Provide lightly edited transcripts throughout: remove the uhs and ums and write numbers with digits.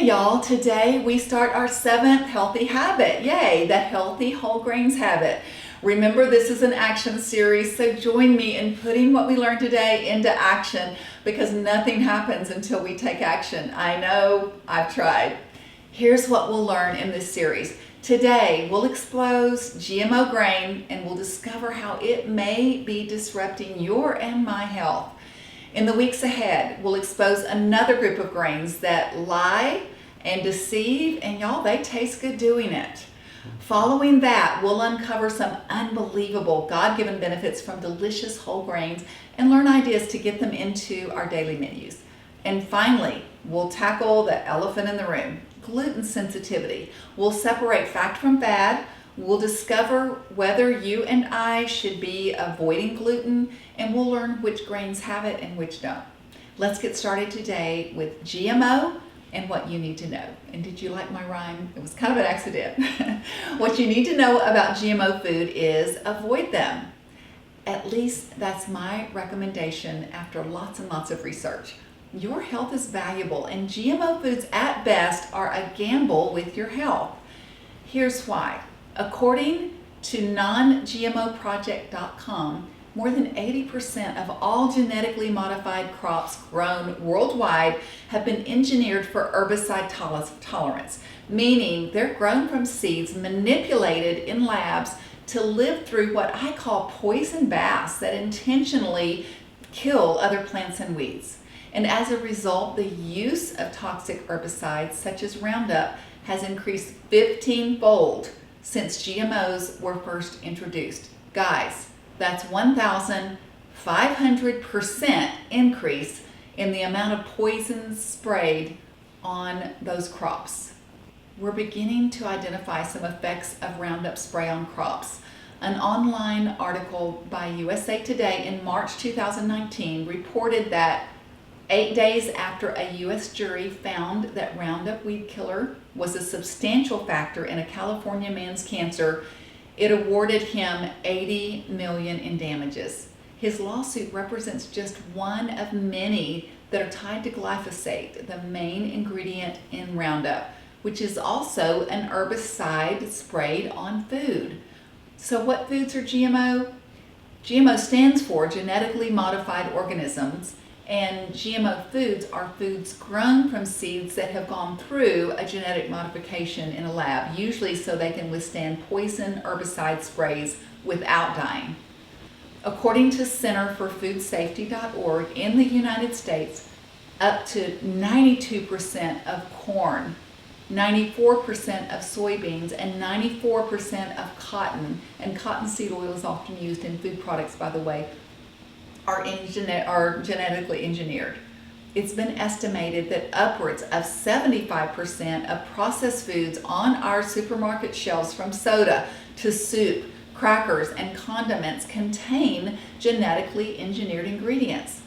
y'all, today we start our 7th healthy habit. Yay, the healthy whole grains habit. Remember, this is an action series, so join me in putting what we learned today into action because nothing happens until we take action. I know, I've tried. Here's what we'll learn in this series. Today, we'll expose GMO grain and we'll discover how it may be disrupting your and my health. In the weeks ahead, we'll expose another group of grains that lie and deceive, and y'all, they taste good doing it. Following that, we'll uncover some unbelievable God-given benefits from delicious whole grains and learn ideas to get them into our daily menus. And finally, we'll tackle the elephant in the room, gluten sensitivity. We'll separate fact from fad. We'll discover whether you and I should be avoiding gluten, and we'll learn which grains have it and which don't. Let's get started today with GMO and what you need to know. And did you like my rhyme? It was kind of an accident. What you need to know about GMO food is avoid them. At least that's my recommendation after lots and lots of research. Your health is valuable, and GMO foods at best are a gamble with your health. Here's why. According to non-GMOproject.com, more than 80% of all genetically modified crops grown worldwide have been engineered for herbicide tolerance, meaning they're grown from seeds manipulated in labs to live through what I call poison baths that intentionally kill other plants and weeds. And as a result, the use of toxic herbicides such as Roundup has increased 15-fold since GMOs were first introduced. Guys, that's 1,500% increase in the amount of poisons sprayed on those crops. We're beginning to identify some effects of Roundup spray on crops. An online article by USA Today in March 2019 reported that 8 days after a U.S. jury found that Roundup weed killer was a substantial factor in a California man's cancer, it awarded him $80 million in damages. His lawsuit represents just one of many that are tied to glyphosate, the main ingredient in Roundup, which is also an herbicide sprayed on food. So what foods are GMO? GMO stands for genetically modified organisms, and GMO foods are foods grown from seeds that have gone through a genetic modification in a lab, usually so they can withstand poison herbicide sprays without dying. According to CenterForFoodSafety.org, in the United States, up to 92% of corn, 94% of soybeans, and 94% of cotton, and cottonseed oil is often used in food products, by the way, are genetically engineered. It's been estimated that upwards of 75% of processed foods on our supermarket shelves, from soda to soup, crackers, and condiments, contain genetically engineered ingredients.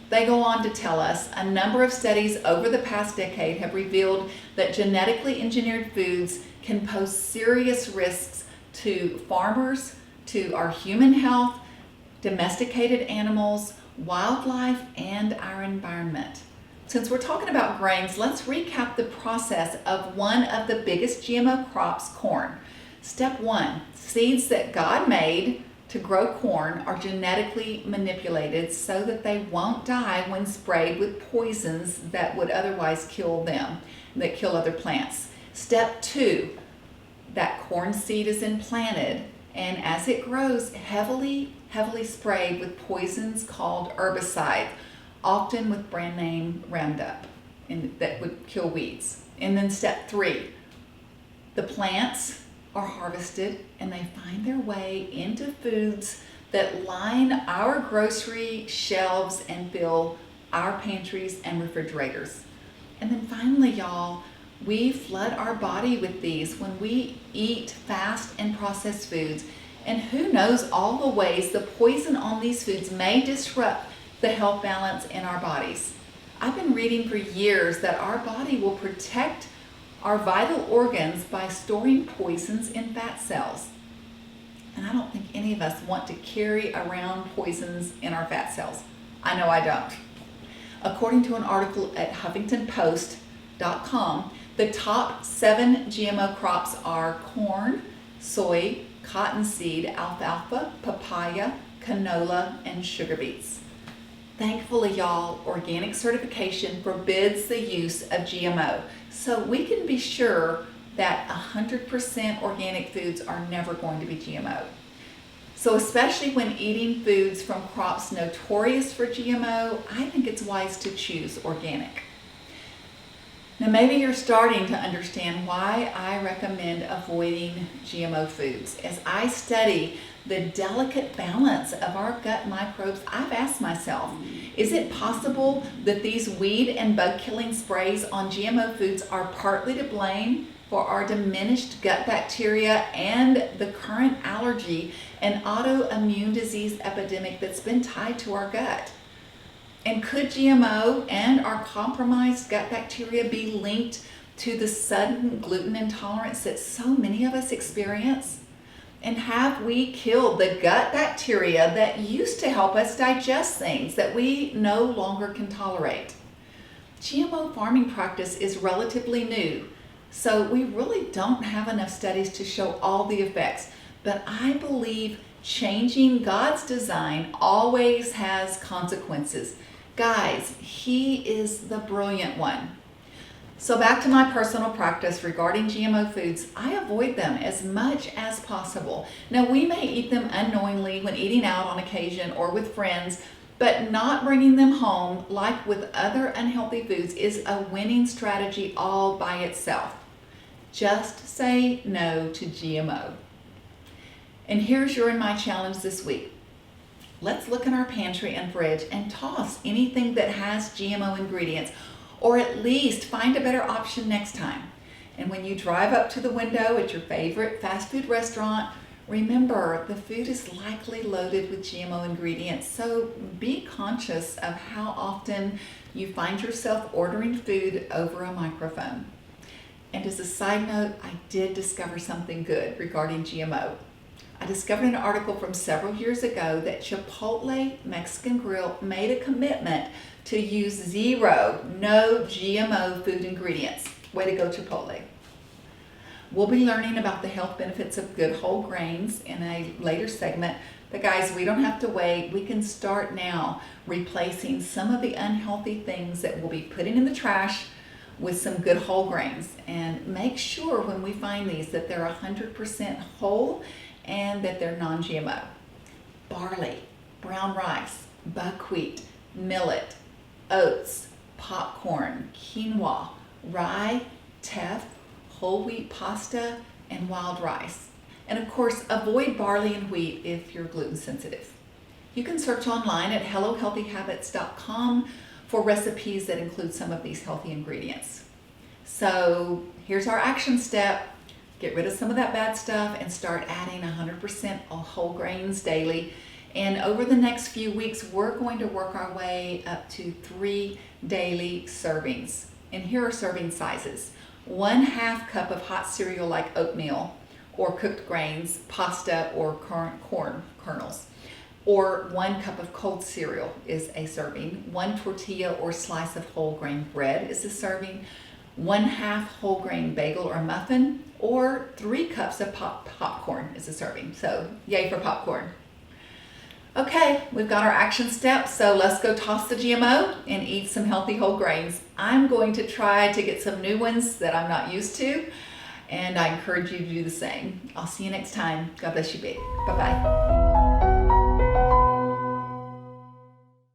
They go on to tell us a number of studies over the past decade have revealed that genetically engineered foods can pose serious risks to farmers, to our human health, domesticated animals, wildlife, and our environment. Since we're talking about grains, let's recap the process of one of the biggest GMO crops, corn. Step 1, seeds that God made to grow corn are genetically manipulated so that they won't die when sprayed with poisons that would otherwise kill them, that kill other plants. Step 2, that corn seed is implanted, and as it grows, heavily sprayed with poisons called herbicides, often with brand name Roundup, and that would kill weeds. And then step 3, the plants are harvested and they find their way into foods that line our grocery shelves and fill our pantries and refrigerators. And then finally, y'all, we flood our body with these when we eat fast and processed foods. And who knows all the ways the poison on these foods may disrupt the health balance in our bodies. I've been reading for years that our body will protect our vital organs by storing poisons in fat cells. And I don't think any of us want to carry around poisons in our fat cells. I know I don't. According to an article at HuffingtonPost.com, The top 7 GMO crops are corn, soy, cottonseed, alfalfa, papaya, canola, and sugar beets. Thankfully, y'all, organic certification forbids the use of GMO, so we can be sure that 100% organic foods are never going to be GMO. So especially when eating foods from crops notorious for GMO, I think it's wise to choose organic. Now maybe you're starting to understand why I recommend avoiding GMO foods. As I study the delicate balance of our gut microbes, I've asked myself, is it possible that these weed and bug killing sprays on GMO foods are partly to blame for our diminished gut bacteria and the current allergy and autoimmune disease epidemic that's been tied to our gut? And could GMO and our compromised gut bacteria be linked to the sudden gluten intolerance that so many of us experience? And have we killed the gut bacteria that used to help us digest things that we no longer can tolerate? GMO farming practice is relatively new, so we really don't have enough studies to show all the effects. But I believe changing God's design always has consequences. Guys, He is the brilliant one. So back to my personal practice regarding GMO foods, I avoid them as much as possible. Now, we may eat them unknowingly when eating out on occasion or with friends, but not bringing them home, like with other unhealthy foods, is a winning strategy all by itself. Just say no to GMO. And here's your and my challenge this week. Let's look in our pantry and fridge and toss anything that has GMO ingredients, or at least find a better option next time. And when you drive up to the window at your favorite fast food restaurant, remember the food is likely loaded with GMO ingredients, so be conscious of how often you find yourself ordering food over a microphone. And as a side note, I did discover something good regarding GMO. I discovered an article from several years ago that Chipotle Mexican Grill made a commitment to use no GMO food ingredients. Way to go, Chipotle. We'll be learning about the health benefits of good whole grains in a later segment. But guys, we don't have to wait. We can start now replacing some of the unhealthy things that we'll be putting in the trash with some good whole grains. And make sure when we find these that they're 100% whole and that they're non-GMO. Barley, brown rice, buckwheat, millet, oats, popcorn, quinoa, rye, teff, whole wheat pasta, and wild rice. And of course, avoid barley and wheat if you're gluten sensitive. You can search online at hellohealthyhabits.com for recipes that include some of these healthy ingredients. So here's our action step. Get rid of some of that bad stuff and start adding 100% whole grains daily. And over the next few weeks, we're going to work our way up to 3 daily servings. And here are serving sizes. 1/2 cup of hot cereal like oatmeal or cooked grains, pasta or corn kernels. Or 1 cup of cold cereal is a serving. 1 tortilla or slice of whole grain bread is a serving. 1/2 whole grain bagel or muffin, or 3 cups of popcorn is a serving. So yay for popcorn. Okay, we've got our action steps, so let's go toss the GMO and eat some healthy whole grains. I'm going to try to get some new ones that I'm not used to, and I encourage you to do the same. I'll see you next time. God bless you, big. Bye-bye.